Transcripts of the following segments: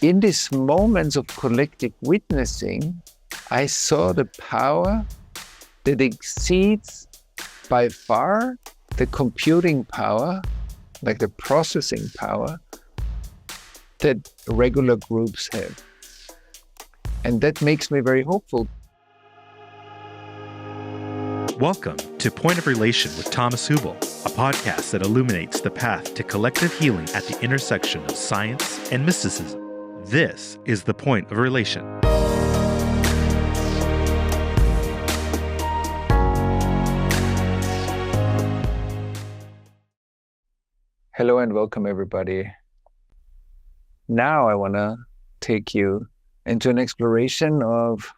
in these moments of collective witnessing, I saw the power that exceeds by far the computing power, like the processing power that regular groups have. And that makes me very hopeful. Welcome to Point of Relation with Thomas Hübl, a podcast that illuminates the path to collective healing at the intersection of science and mysticism. This is the Point of Relation. Hello and welcome, everybody. Now I want to take you into an exploration of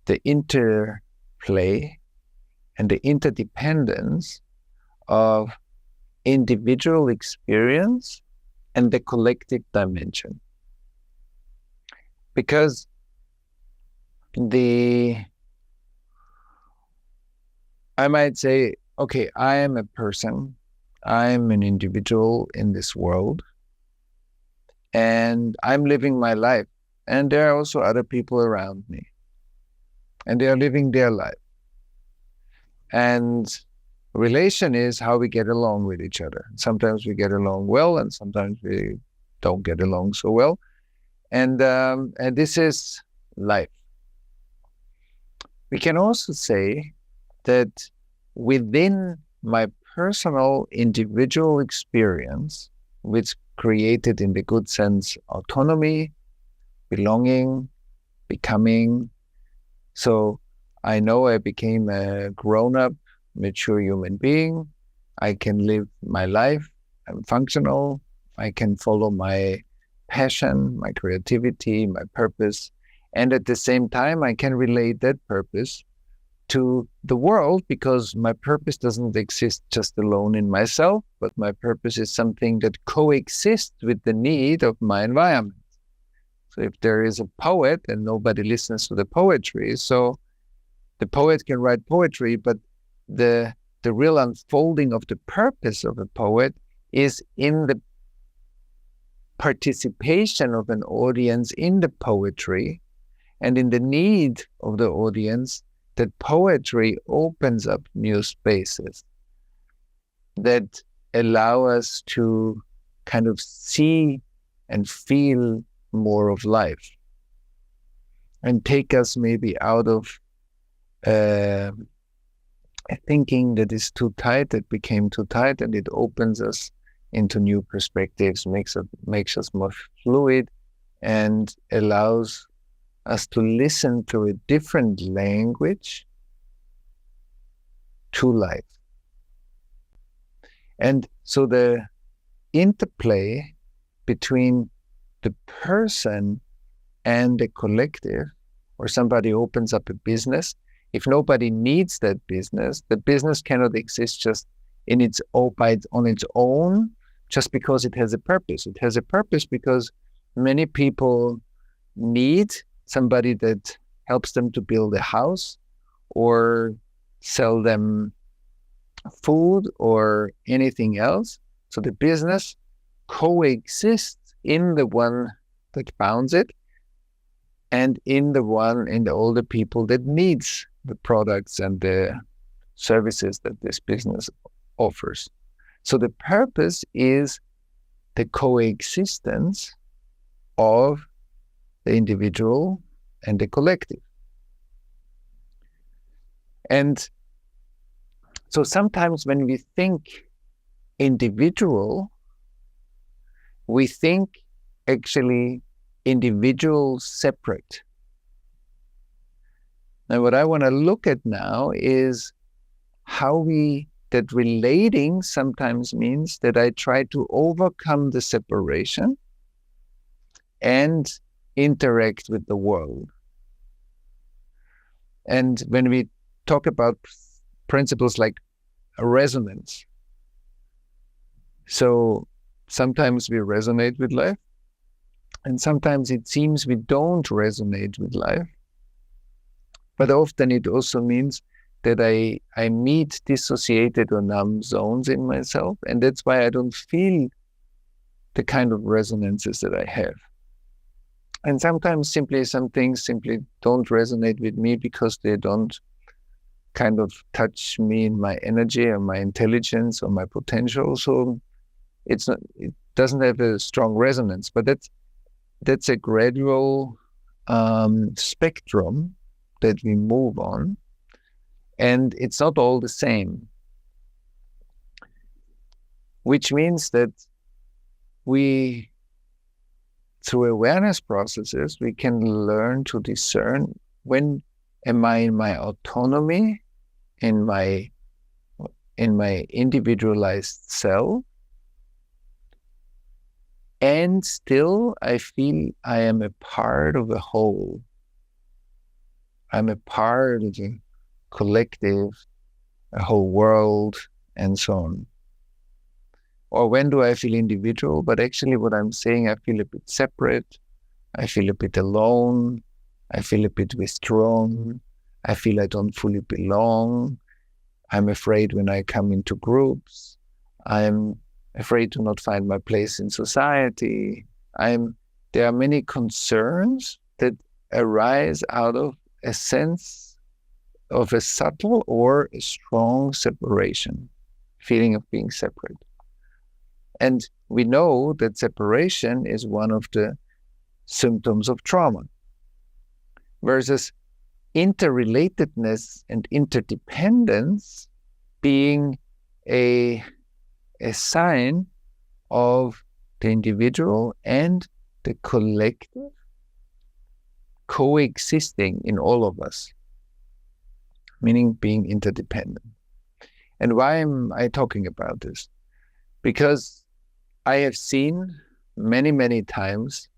the interplay and the interdependence of individual experience and the collective dimension. Because I might say, okay, I am a person, I'm an individual in this world, and I'm living my life. And there are also other people around me, and they are living their life. And relation is how we get along with each other. Sometimes we get along well, and sometimes we don't get along so well. And this is life. We can also say that within my personal individual experience, which created in the good sense autonomy, belonging, becoming. So I know I became a grown-up, mature human being. I can live my life. I'm functional. I can follow my passion, my creativity, my purpose. And at the same time, I can relate that purpose to the world, because my purpose doesn't exist just alone in myself, but my purpose is something that coexists with the need of my environment. So if there is a poet and nobody listens to the poetry, so the poet can write poetry, but the real unfolding of the purpose of a poet is in the participation of an audience in the poetry and in the need of the audience, that poetry opens up new spaces that allow us to kind of see and feel more of life and take us maybe out of a thinking that is too tight, that became too tight, and it opens us into new perspectives, makes us more fluid, and allows us to listen to a different language to life. And so the interplay between the person and the collective, or somebody opens up a business, if nobody needs that business, the business cannot exist just on its own, just because it has a purpose. It has a purpose because many people need somebody that helps them to build a house or sell them food or anything else. So the business coexists in the one that bounds it and in all the people that needs the products and the services that this business offers. So the purpose is the coexistence of the individual and the collective. And so sometimes when we think individual, we think actually individual separate. Now what I want to look at now is how that relating sometimes means that I try to overcome the separation and interact with the world. And when we talk about principles like resonance, so sometimes we resonate with life, and sometimes it seems we don't resonate with life. But often it also means that I meet dissociated or numb zones in myself, and that's why I don't feel the kind of resonances that I have. And sometimes some things simply don't resonate with me because they don't kind of touch me in my energy or my intelligence or my potential. So it doesn't have a strong resonance, but that's a gradual spectrum that we move on, and it's not all the same, which means that we, through awareness processes, we can learn to discern when am I in my autonomy, in my individualized self, and still I feel I am a part of a whole. I'm a part of the collective, a whole world, and so on. Or when do I feel individual? But actually what I'm saying, I feel a bit separate. I feel a bit alone. I feel a bit withdrawn. I feel I don't fully belong. I'm afraid when I come into groups. I'm afraid to not find my place in society. There are many concerns that arise out of a sense of a subtle or a strong separation, feeling of being separate. And we know that separation is one of the symptoms of trauma, versus interrelatedness and interdependence being a sign of the individual and the collective coexisting in all of us, meaning being interdependent. And why am I talking about this? Because I have seen many, many times,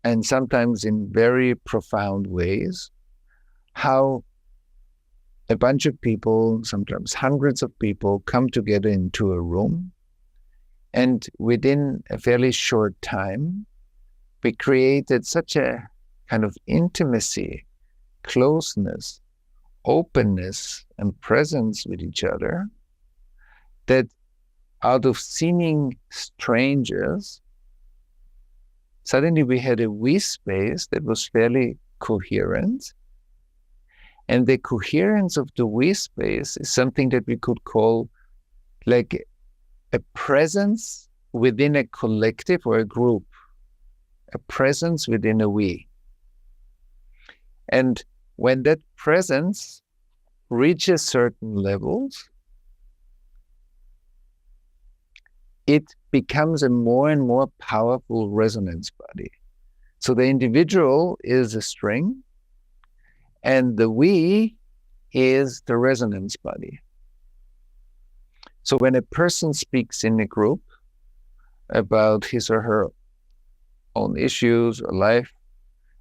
and sometimes in very profound ways, how a bunch of people, sometimes hundreds of people, come together into a room, and within a fairly short time, we created such a kind of intimacy, closeness, openness, and presence with each other that out of seeming strangers, suddenly we had a we space that was fairly coherent. And the coherence of the we space is something that we could call like a presence within a collective or a group, a presence within a we. And when that presence reaches certain levels, it becomes a more and more powerful resonance body. So the individual is a string, and the we is the resonance body. So when a person speaks in a group about his or her own issues or life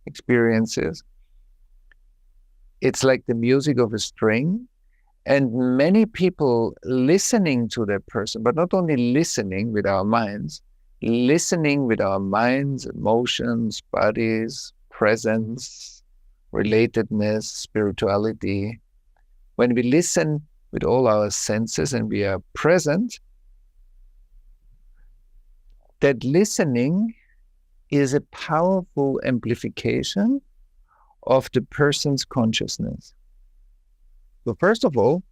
experiences, it's like the music of a string, and many people listening to that person, but not only listening with our minds, emotions, bodies, presence, relatedness, spirituality. When we listen with all our senses and we are present, that listening is a powerful amplification of the person's consciousness. So first of all,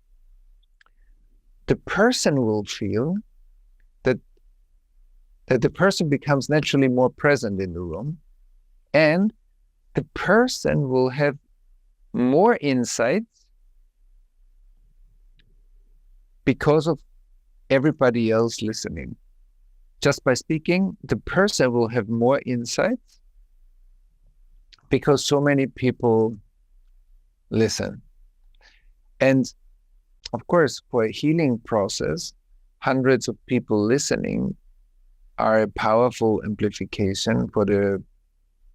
the person will feel that the person becomes naturally more present in the room, and the person will have more insights because of everybody else listening. Just by speaking, the person will have more insights because so many people listen. And of course, for a healing process, hundreds of people listening are a powerful amplification for the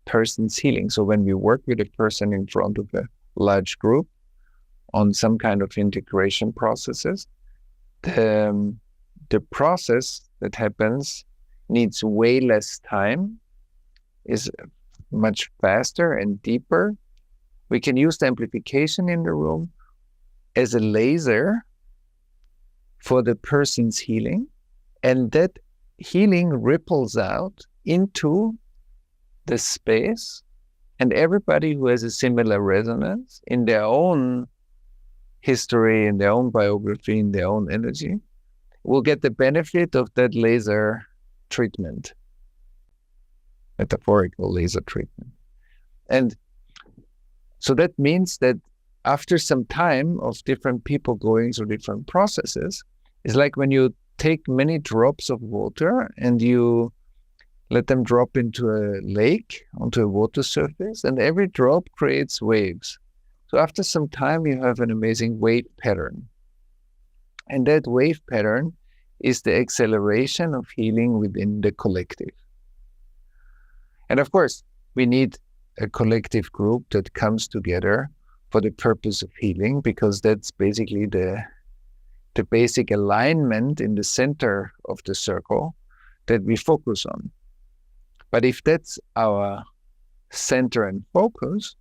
person's healing. So when we work with a person in front of a large group on some kind of integration processes, the process that happens needs way less time, is much faster and deeper. We can use the amplification in the room as a laser for the person's healing, and that healing ripples out into the space, and everybody who has a similar resonance in their own history, in their own biography, in their own energy, will get the benefit of that laser treatment, metaphorical laser treatment. And so that means that after some time of different people going through different processes, it's like when you take many drops of water and you let them drop into a lake, onto a water surface, and every drop creates waves. So after some time, you have an amazing wave pattern. And that wave pattern is the acceleration of healing within the collective. And of course, we need a collective group that comes together for the purpose of healing, because that's basically the basic alignment in the center of the circle that we focus on. But if that's our center and focus,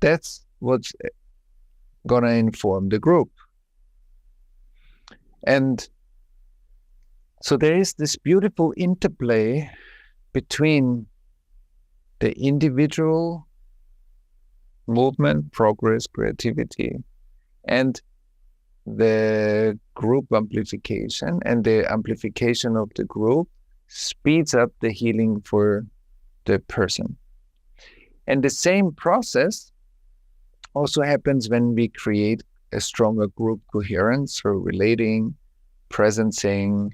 that's what's going to inform the group. And so there is this beautiful interplay between the individual movement, progress, creativity, and the group amplification, and the amplification of the group speeds up the healing for the person. And the same process also happens when we create a stronger group coherence through relating, presencing,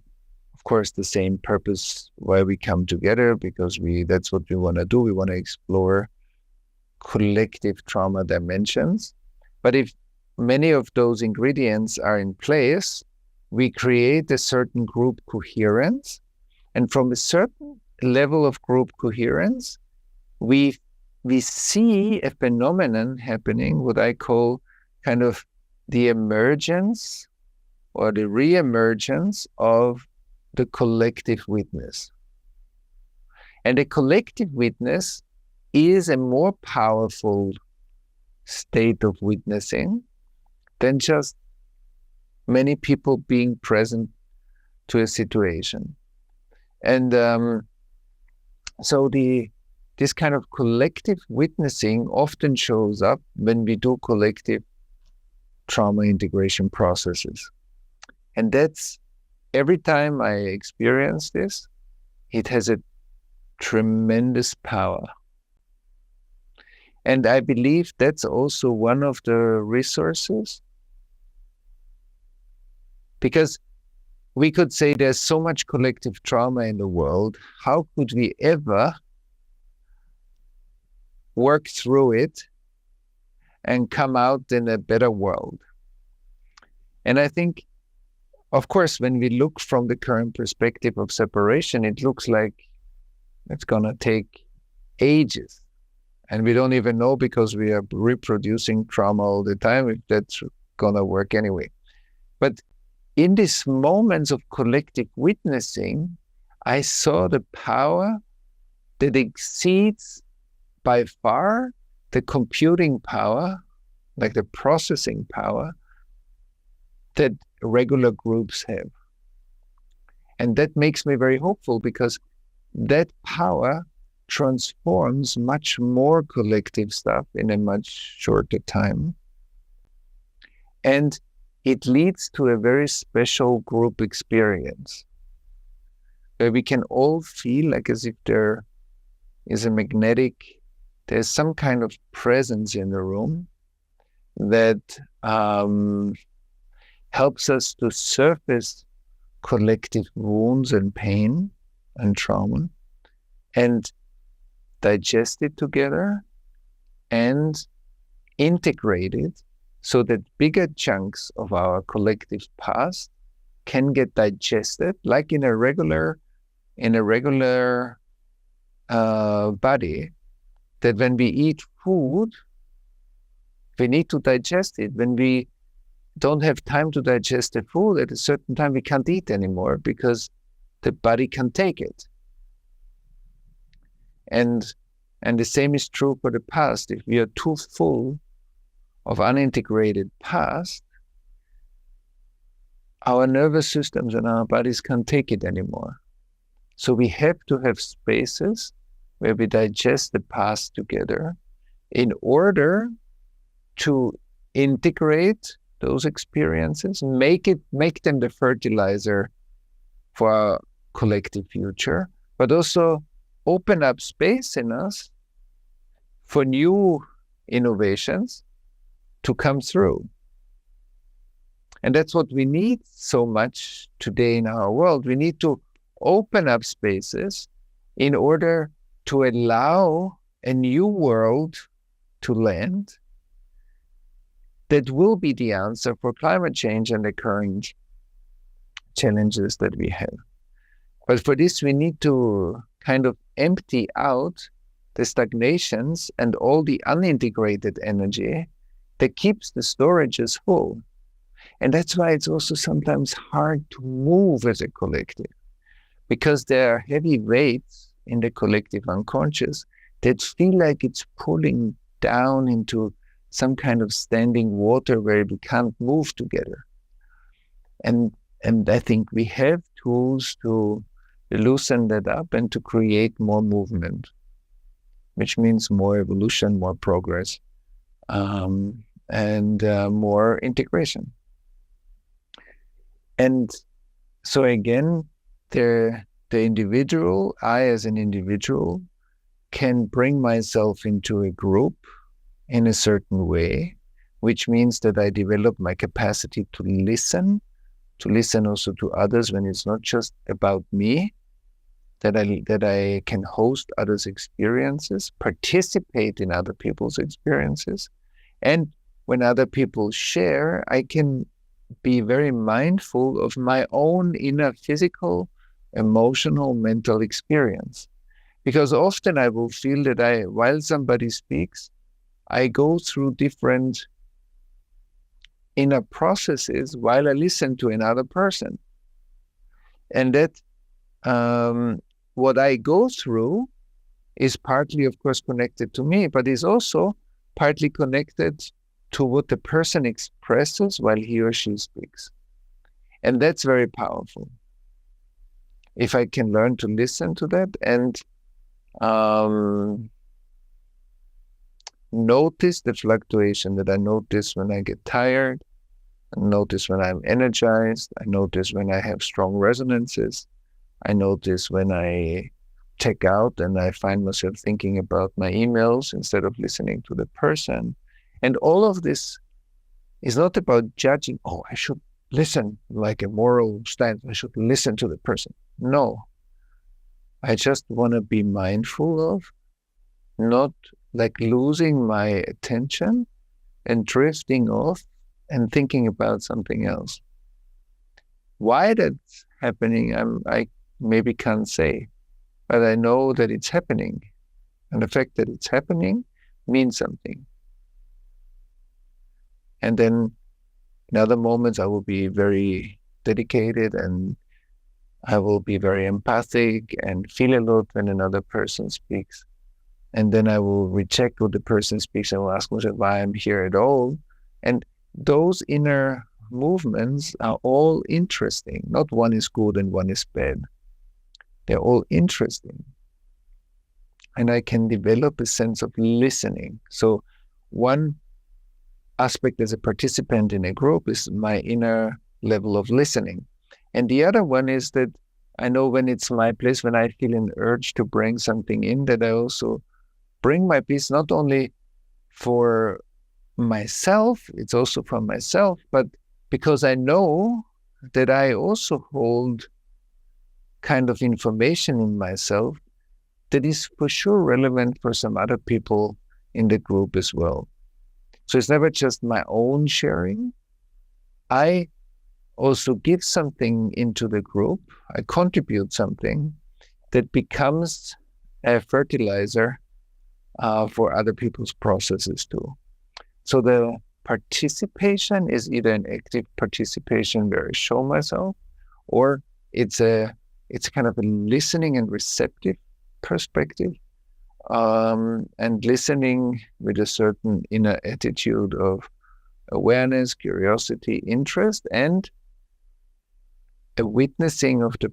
of course, the same purpose why we come together, because that's what we want to do. We want to explore collective trauma dimensions. But if many of those ingredients are in place, we create a certain group coherence. And from a certain level of group coherence, we see a phenomenon happening, what I call kind of the emergence or the re-emergence of the collective witness. And the collective witness is a more powerful state of witnessing than just many people being present to a situation. And so this kind of collective witnessing often shows up when we do collective trauma integration processes. And that's, every time I experience this, it has a tremendous power. And I believe that's also one of the resources, because we could say there's so much collective trauma in the world. How could we ever work through it and come out in a better world? And I think, of course, when we look from the current perspective of separation, it looks like it's going to take ages. And we don't even know, because we are reproducing trauma all the time, if that's going to work anyway. But in these moments of collective witnessing, I saw the power that exceeds by far the computing power, like the processing power that regular groups have. And that makes me very hopeful, because that power transforms much more collective stuff in a much shorter time. And it leads to a very special group experience where we can all feel like as if there is there's some kind of presence in the room that helps us to surface collective wounds and pain and trauma and digest it together and integrate it, so that bigger chunks of our collective past can get digested, like in a regular body, that when we eat food, we need to digest it. When we don't have time to digest the food, at a certain time we can't eat anymore, because the body can take it. And the same is true for the past. If we are too full of unintegrated past, our nervous systems and our bodies can't take it anymore. So we have to have spaces where we digest the past together in order to integrate those experiences, make them the fertilizer for our collective future, but also open up space in us for new innovations to come through. And that's what we need so much today in our world. We need to open up spaces in order to allow a new world to land that will be the answer for climate change and the current challenges that we have. But for this, we need to kind of empty out the stagnations and all the unintegrated energy that keeps the storages full. And that's why it's also sometimes hard to move as a collective, because there are heavy weights in the collective unconscious that feel like it's pulling down into some kind of standing water where we can't move together. And I think we have tools to loosen that up and to create more movement, which means more evolution, more progress, and more integration. And so again, the individual, I as an individual, can bring myself into a group in a certain way, which means that I develop my capacity to listen also to others when it's not just about me, that I can host others' experiences, participate in other people's experiences. And when other people share, I can be very mindful of my own inner physical, emotional, mental experience. Because often I will feel that while somebody speaks, I go through different inner processes while I listen to another person. And that what I go through is partly, of course, connected to me, but is also partly connected to what the person expresses while he or she speaks. And that's very powerful. If I can learn to listen to that and notice the fluctuation that I notice when I get tired, I notice when I'm energized, I notice when I have strong resonances, I notice when I check out and I find myself thinking about my emails instead of listening to the person. And all of this is not about judging, oh, I should listen like a moral stance, I should listen to the person. No. I just want to be mindful of not like losing my attention and drifting off and thinking about something else. Why that's happening, I maybe can't say, but I know that it's happening. And the fact that it's happening means something. And then in other moments, I will be very dedicated and I will be very empathic and feel a lot when another person speaks. And then I will reject what the person speaks and will ask myself why I'm here at all. And those inner movements are all interesting. Not one is good and one is bad. They're all interesting. And I can develop a sense of listening. So one aspect as a participant in a group is my inner level of listening. And the other one is that I know when it's my place, when I feel an urge to bring something in, that I also bring my piece not only for myself, it's also for myself, but because I know that I also hold kind of information in myself that is for sure relevant for some other people in the group as well. So it's never just my own sharing. I also give something into the group. I contribute something that becomes a fertilizer for other people's processes too. So the participation is either an active participation where I show myself, or it's kind of a listening and receptive perspective, and listening with a certain inner attitude of awareness, curiosity, interest, and a witnessing of the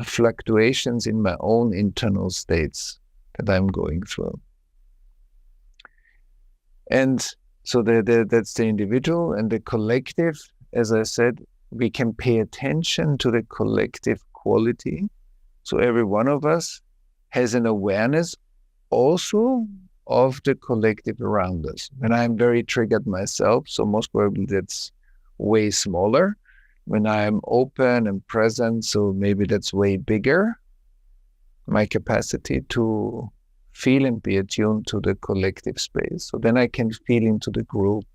fluctuations in my own internal states that I'm going through. And so that's the individual, and the collective, as I said, we can pay attention to the collective quality. So every one of us has an awareness also of the collective around us. When I'm very triggered myself, so most probably that's way smaller. When I'm open and present, so maybe that's way bigger. My capacity to feel and be attuned to the collective space. So then I can feel into the group.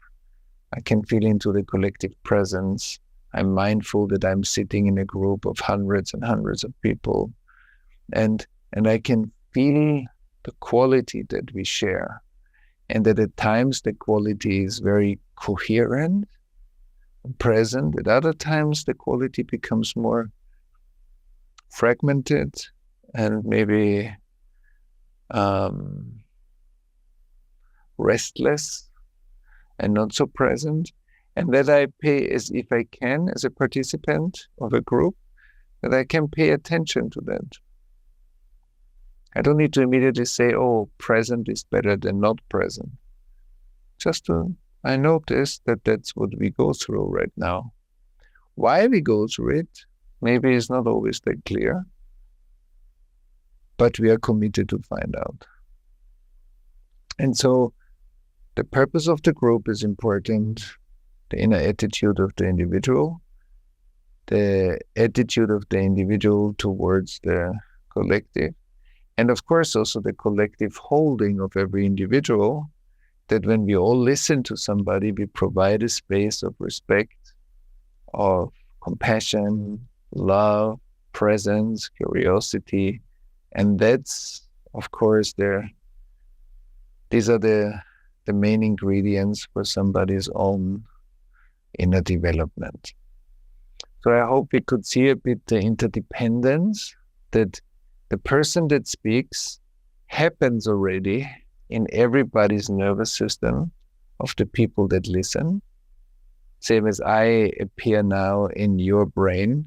I can feel into the collective presence. I'm mindful that I'm sitting in a group of hundreds and hundreds of people. And I can feel the quality that we share. And that at times the quality is very coherent, present. At other times the quality becomes more fragmented and maybe restless and not so present. And that I pay, as if I can, as a participant of a group, that I can pay attention to that. I don't need to immediately say, oh, present is better than not present. Just I notice that that's what we go through right now. Why we go through it, maybe it's not always that clear, but we are committed to find out. And so the purpose of the group is important, the inner attitude of the individual, the attitude of the individual towards the collective, and of course also the collective holding of every individual, that when we all listen to somebody, we provide a space of respect, of compassion, love, presence, curiosity. And that's, of course, these are the main ingredients for somebody's own inner development. So I hope we could see a bit the interdependence, that the person that speaks happens already in everybody's nervous system of the people that listen. Same as I appear now in your brain,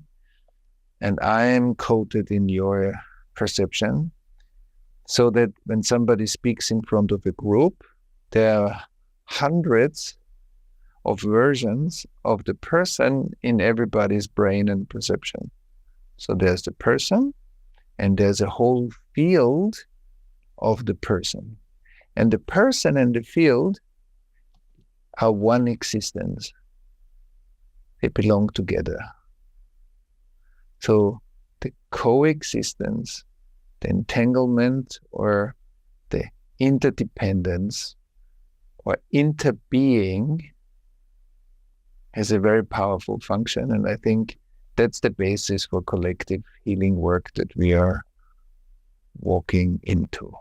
and I am coated in your perception, so that when somebody speaks in front of a group, there are hundreds of versions of the person in everybody's brain and perception. So there's the person, and there's a whole field of the person. And the person and the field are one existence. They belong together. So the coexistence, the entanglement, or the interdependence or interbeing has a very powerful function. And I think that's the basis for collective healing work that we are walking into.